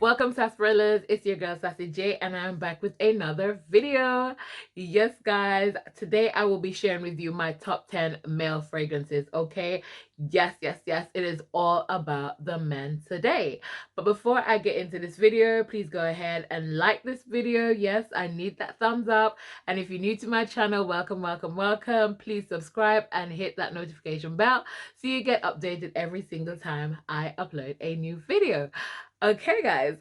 Welcome, Sassperallas. It's your girl Sassy J, and I'm back with another video. Yes, guys, today I will be sharing with you my top 10 male fragrances. Okay, yes, it is all about the men today. But before I get into this video, please go ahead and like this video. Yes, I need that thumbs up. And if you're new to my channel, welcome. Please subscribe and hit that notification bell so you get updated every single time I upload a new video. Okay, guys,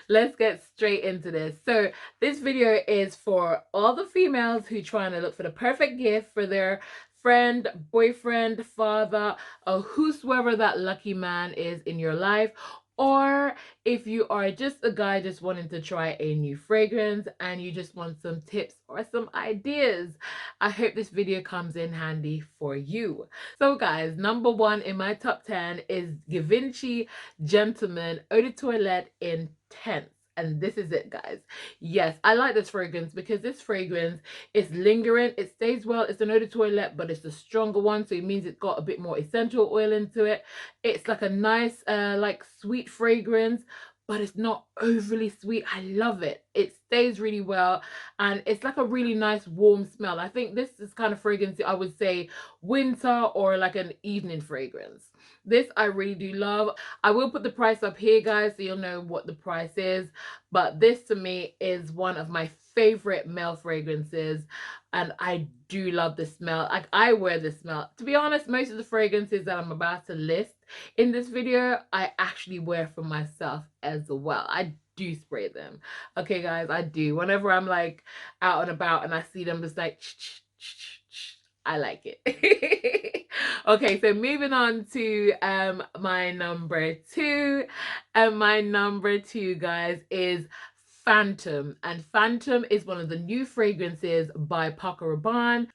let's get straight into this. So this video is for all the females who trying to look for the perfect gift for their friend, boyfriend, father, or whosoever that lucky man is in your life. Or if you are just a guy just wanting to try a new fragrance and you just want some tips or some ideas, I hope this video comes in handy for you. So guys, number one in my top 10 is Givenchy Gentleman Eau de Toilette Intense. And this is it, guys. Yes, I like this fragrance because this fragrance is lingering. It stays well. It's an eau de toilette, but it's a stronger one, so it means it's got a bit more essential oil into it. It's like a nice, like sweet fragrance, but it's not overly sweet. I love it. It stays really well, and it's like a really nice warm smell. I think this is kind of fragrance I would say winter or like an evening fragrance. This I really do love. I will put the price up here, guys, so you'll know what the price is. But this to me is one of my favorite male fragrances, and I do love the smell. Like, I wear this smell. To be honest, most of the fragrances that I'm about to list in this video, I actually wear for myself as well. I do spray them. Okay, guys, I do. Whenever I'm like out and about and I see them, just like I like it. Okay, so moving on to my number two. And my number two, guys, is Phantom. And Phantom is one of the new fragrances by Paco Rabanne.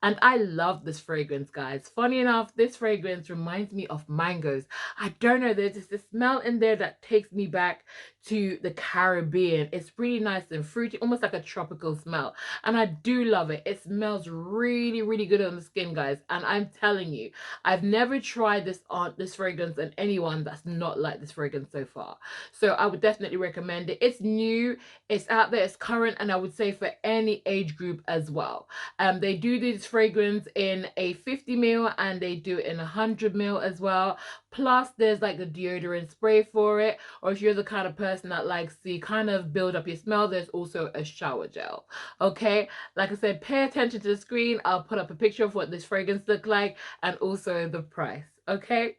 And I love this fragrance, guys. Funny enough, this fragrance reminds me of mangoes. I don't know, there's just a smell in there that takes me back to the Caribbean. It's really nice and fruity, almost like a tropical smell. And I do love it. It smells really, really good on the skin, guys. And I'm telling you, I've never tried this fragrance on anyone that's not like this fragrance so far. So I would definitely recommend it. It's new, it's out there, it's current, and I would say for any age group as well. They do this fragrance in a 50ml and they do it in 100ml as well. Plus there's like the deodorant spray for it, or if you're the kind of person that likes to kind of build up your smell, there's also a shower gel. Okay, like I said, pay attention to the screen. I'll put up a picture of what this fragrance looks like and also the price. Okay,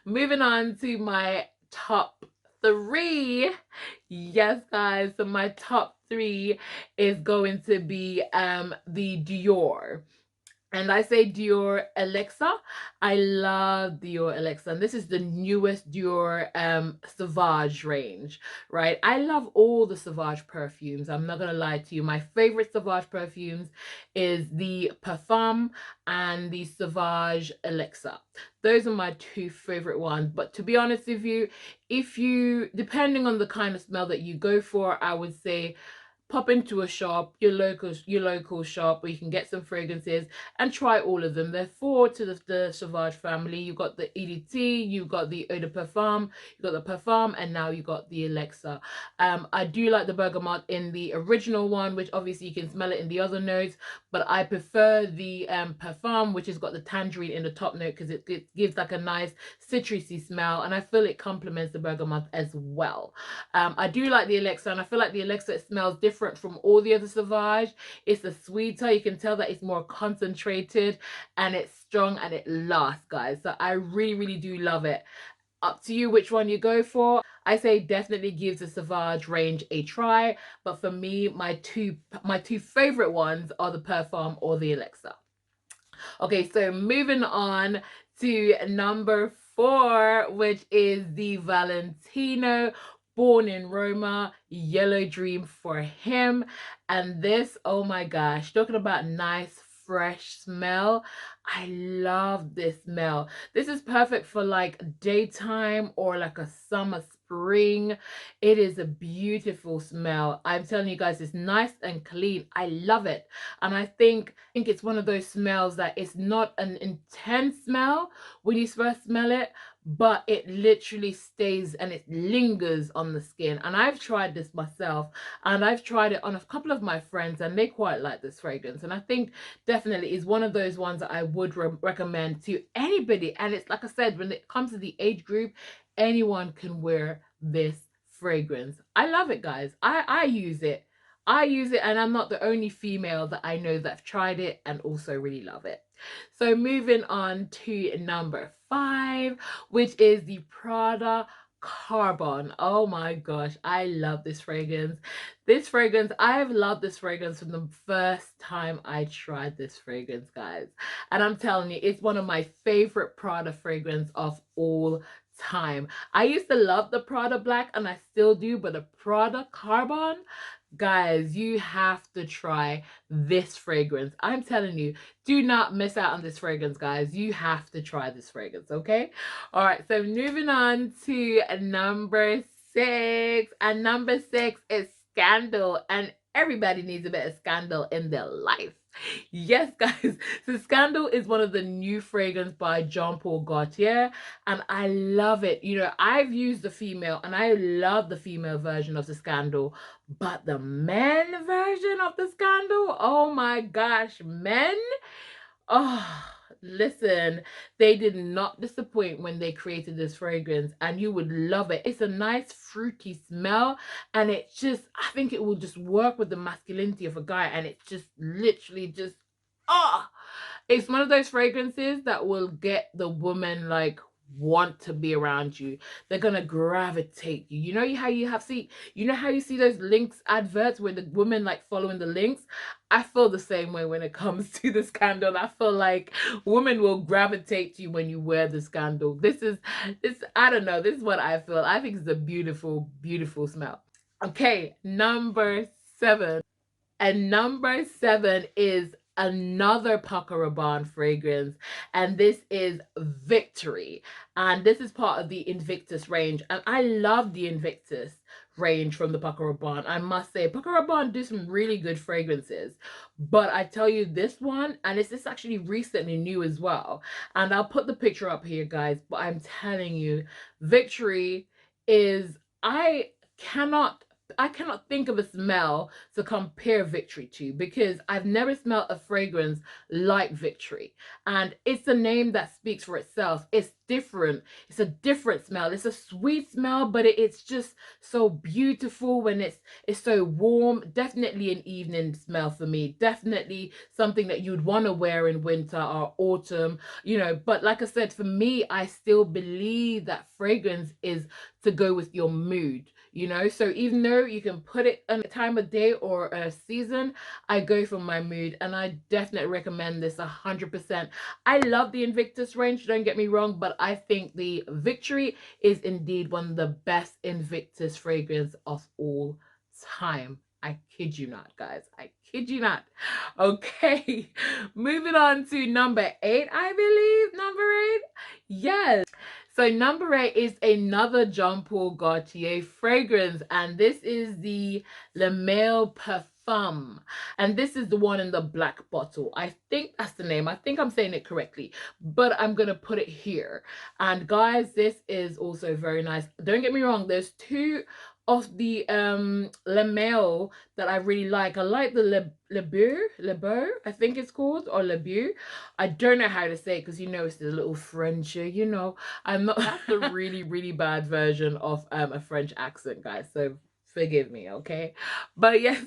moving on to my top three. Yes, guys, so my top three is going to be the Dior. And I say Dior Elixir. I love Dior Elixir. And this is the newest Dior Sauvage range, right? I love all the Sauvage perfumes. I'm not going to lie to you. My favorite Sauvage perfumes is the Parfum and the Sauvage Elixir. Those are my two favorite ones. But to be honest with you, depending on the kind of smell that you go for, I would say pop into a shop, your local shop, where you can get some fragrances and try all of them. There are four to the Sauvage family. You've got the EDT, you've got the Eau de Parfum, you've got the Parfum, and now you've got the Elixir. I do like the bergamot in the original one, which obviously you can smell it in the other notes, but I prefer the Parfum, which has got the tangerine in the top note, because it gives like a nice citrusy smell, and I feel it complements the bergamot as well. I do like the Elixir, and I feel like the Elixir smells different from all the other Sauvage. It's a sweeter. You can tell that it's more concentrated and it's strong and it lasts, guys. So I really, really do love it. Up to you which one you go for. I say definitely give the Sauvage range a try, but for me, my two favorite ones are the Parfum or the Elixir. Okay, so moving on to number four, which is the Valentino Born in Roma Yellow Dream for him. And this, oh my gosh, talking about nice fresh smell, I love this smell. This is perfect for like daytime or like a summer spring. It is a beautiful smell. I'm telling you guys, it's nice and clean. I love it. And I think it's one of those smells that it's not an intense smell when you first smell it, but it literally stays and it lingers on the skin. And I've tried this myself, and I've tried it on a couple of my friends, and they quite like this fragrance. And I think definitely is one of those ones that I would recommend to anybody. And it's like I said, when it comes to the age group, anyone can wear this fragrance. I love it, guys. I use it. I use it, and I'm not the only female that I know that's tried it and also really love it. So moving on to number 5, which is the Prada Carbon. Oh my gosh, I love this fragrance. I've loved this fragrance from the first time I tried this fragrance, guys. And I'm telling you, it's one of my favorite Prada fragrance of all time. I used to love the Prada Black, and I still do, but the Prada Carbon, guys, you have to try this fragrance. I'm telling you, do not miss out on this fragrance, guys. You have to try this fragrance, okay? All right, so moving on to number 6. And number 6 is Scandal. And everybody needs a bit of Scandal in their life. Yes, guys. So Scandal is one of the new fragrance by Paul Gaultier, and I love it. You know, I've used the female, and I love the female version of the Scandal, but the men version of the Scandal, oh my gosh, men. Oh, listen, they did not disappoint when they created this fragrance, and you would love it. It's a nice fruity smell, and it just, I think it will just work with the masculinity of a guy, and it's just literally just, oh, it's one of those fragrances that will get the woman like want to be around you. They're gonna gravitate you. You know how you see those links adverts where the women like following the links? I feel the same way when it comes to the Scandal. I feel like women will gravitate to you when you wear the Scandal. This I don't know, this is what I feel. I think it's a beautiful, beautiful smell. Okay, number 7. And number 7 is another Paco Rabanne fragrance, and this is Victory. And this is part of the Invictus range, and I love the Invictus range from the Paco Rabanne. I must say, Paco Rabanne do some really good fragrances, but I tell you, this one, and it's actually recently new as well, and I'll put the picture up here, guys, but I'm telling you, Victory is, cannot I cannot think of a smell to compare Victory to, because I've never smelled a fragrance like Victory. And it's a name that speaks for itself. It's different. It's a different smell. It's a sweet smell, but it's just so beautiful when it's so warm. Definitely an evening smell for me. Definitely something that you'd want to wear in winter or autumn, you know. But like I said, for me, I still believe that fragrance is to go with your mood, you know. So even though you can put it on a time of day or a season, I go for my mood, and I definitely recommend this 100%. I love the Invictus range, don't get me wrong, but I think the Victory is indeed one of the best Invictus fragrance of all time. I kid you not, guys. I kid you not. Okay, moving on to number 8, I believe. Number 8? Yes. So number 8 is another Paul Gaultier fragrance, and this is the Le Male Parfum. And this is the one in the black bottle. I think that's the name. I think I'm saying it correctly, but I'm going to put it here. And guys, this is also very nice. Don't get me wrong, there's 2 of the Le Male that I really like. I like the Le Beau, I think it's called, or Le Beau. I don't know how to say it, because you know it's the little French, you know. I'm not, that's the really, really bad version of a French accent, guys. So forgive me, okay? But yes,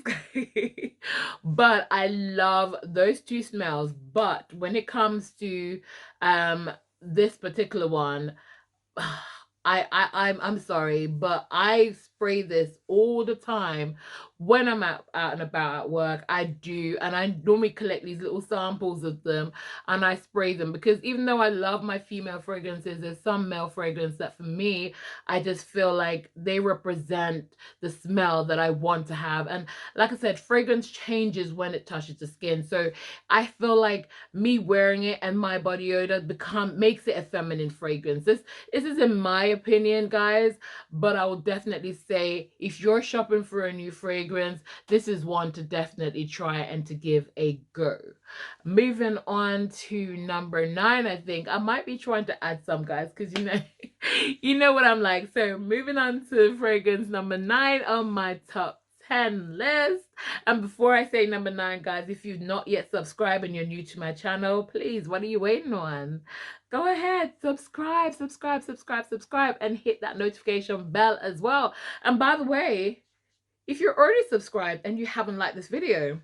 but I love those 2 smells. But when it comes to this particular one, I'm sorry, but I spray this all the time when I'm out and about at work, I do, and I normally collect these little samples of them and I spray them, because even though I love my female fragrances, there's some male fragrance that for me, I just feel like they represent the smell that I want to have. And like I said, fragrance changes when it touches the skin. So I feel like me wearing it and my body odor makes it a feminine fragrance. This is in my opinion, guys, but I will definitely say if you're shopping for a new fragrance, this is one to definitely try and to give a go. Moving on to number 9, I think I might be trying to add some, guys, because you know you know what I'm like. So moving on to fragrance number 9 on my top 10 list. And before I say number 9, guys, if you've not yet subscribed and you're new to my channel, please, what are you waiting on? Go ahead, subscribe, and hit that notification bell as well. And by the way, if you're already subscribed and you haven't liked this video,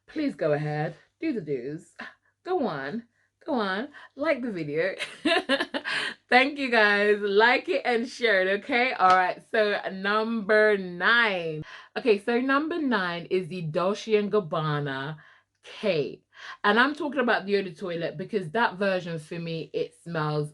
please go ahead, do the do's. Go on, like the video. Thank you, guys. Like it and share it, okay? All right, so number 9. Okay, so number 9 is the Dolce & Gabbana K. And I'm talking about the Eau de Toilette because that version for me, it smells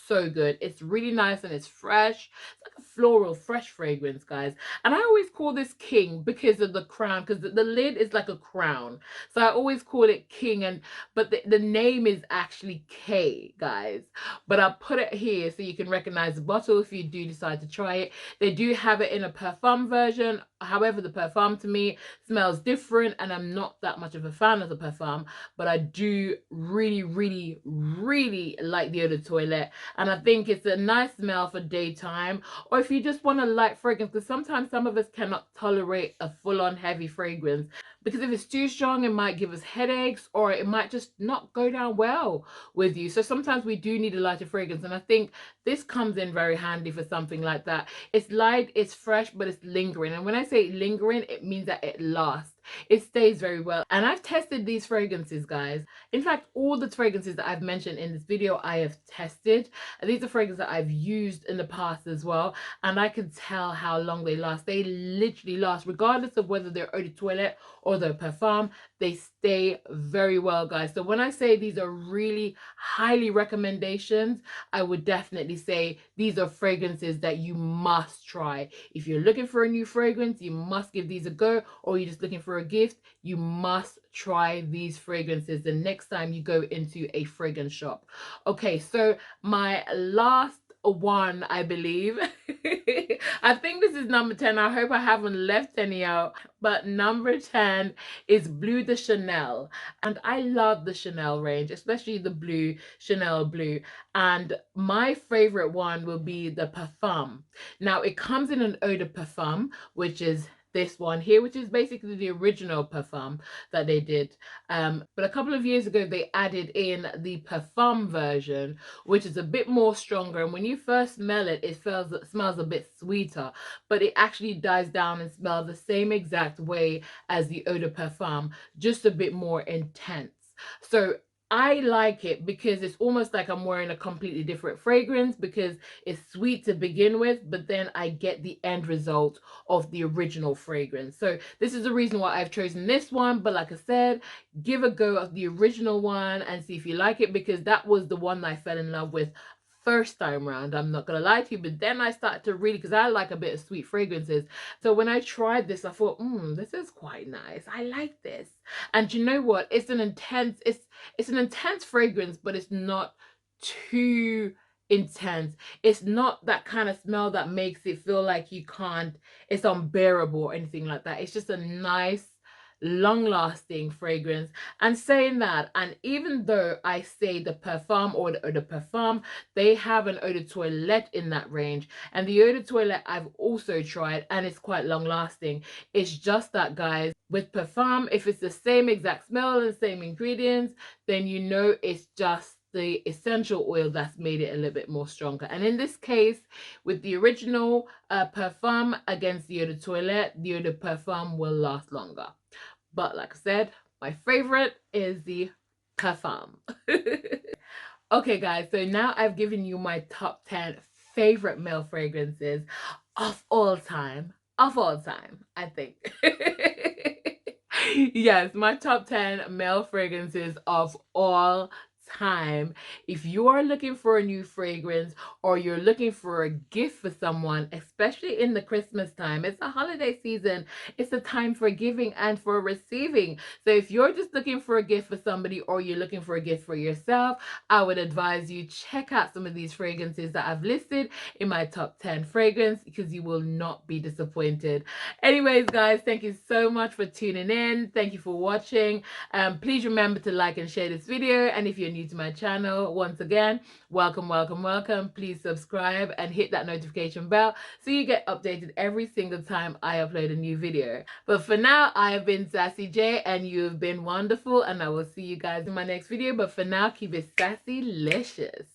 so good. It's really nice and it's fresh. It's like a floral, fresh fragrance, guys. And I always call this King because of the crown, because the lid is like a crown. So I always call it King, but the name is actually K, guys. But I'll put it here so you can recognize the bottle if you do decide to try it. They do have it in a Parfum version. However, the Parfum to me smells different, and I'm not that much of a fan of the Parfum, but I do really, really, really like the Eau de Toilette. And I think it's a nice smell for daytime, or if you just want a light fragrance, because sometimes some of us cannot tolerate a full-on heavy fragrance, because if it's too strong, it might give us headaches, or it might just not go down well with you. So sometimes we do need a lighter fragrance, and I think this comes in very handy for something like that. It's light, it's fresh, but it's lingering. And when I say lingering, it means that it lasts. It stays very well. And I've tested these fragrances, guys. In fact, all the fragrances that I've mentioned in this video, I have tested. And these are fragrances that I've used in the past as well. And I can tell how long they last. They literally last, regardless of whether they're eau de toilette or they're parfum. They stay very well, guys. So when I say these are really highly recommendations, I would definitely say these are fragrances that you must try. If you're looking for a new fragrance, you must give these a go, or you're just looking for a gift, you must try these fragrances the next time you go into a fragrance shop. Okay, so my last one, I believe. I think this is number 10. I hope I haven't left any out. But number 10 is Bleu de Chanel. And I love the Chanel range, especially the blue, Chanel blue. And my favorite one will be the Parfum. Now, it comes in an eau de parfum, which is this one here, which is basically the original Parfum that they did. But a couple of years ago, they added in the Parfum version, which is a bit more stronger. And when you first smell it, it smells a bit sweeter, but it actually dies down and smells the same exact way as the Eau de Parfum, just a bit more intense. So I like it because it's almost like I'm wearing a completely different fragrance, because it's sweet to begin with, but then I get the end result of the original fragrance. So this is the reason why I've chosen this one. But like I said, give a go of the original one and see if you like it, because that was the one that I fell in love with first time round. I'm not gonna lie to you, but then I started to really, because I like a bit of sweet fragrances, so when I tried this, I thought, this is quite nice. I like this. And you know what, it's an intense fragrance, but it's not too intense. It's not that kind of smell that makes it feel like it's unbearable or anything like that. It's just a nice, long-lasting fragrance. And saying that, and even though I say the Parfum or the Eau de Parfum, they have an Eau de Toilette in that range, and the Eau de Toilette I've also tried, and it's quite long-lasting. It's just that, guys, with Parfum, if it's the same exact smell and the same ingredients, then you know it's just the essential oil that's made it a little bit more stronger. And in this case, with the original Parfum against the Eau de Toilette, the Eau de Parfum will last longer. But like I said, my favorite is the Parfum. Okay, guys, so now I've given you my top 10 favorite male fragrances of all time. of all time, I think. Yes, my top 10 male fragrances of all time. If you are looking for a new fragrance or you're looking for a gift for someone, especially in the Christmas time, it's a holiday season. It's a time for giving and for receiving. So if you're just looking for a gift for somebody or you're looking for a gift for yourself, I would advise you check out some of these fragrances that I've listed in my top 10 fragrance, because you will not be disappointed. Anyways, guys, thank you so much for tuning in. Thank you for watching. Please remember to like and share this video. And if you're new to my channel, once again, welcome, welcome, welcome. Please subscribe and hit that notification bell so you get updated every single time I upload a new video. But for now, I have been Sassy J and you have been wonderful, and I will see you guys in my next video. But for now, keep it sassy-licious.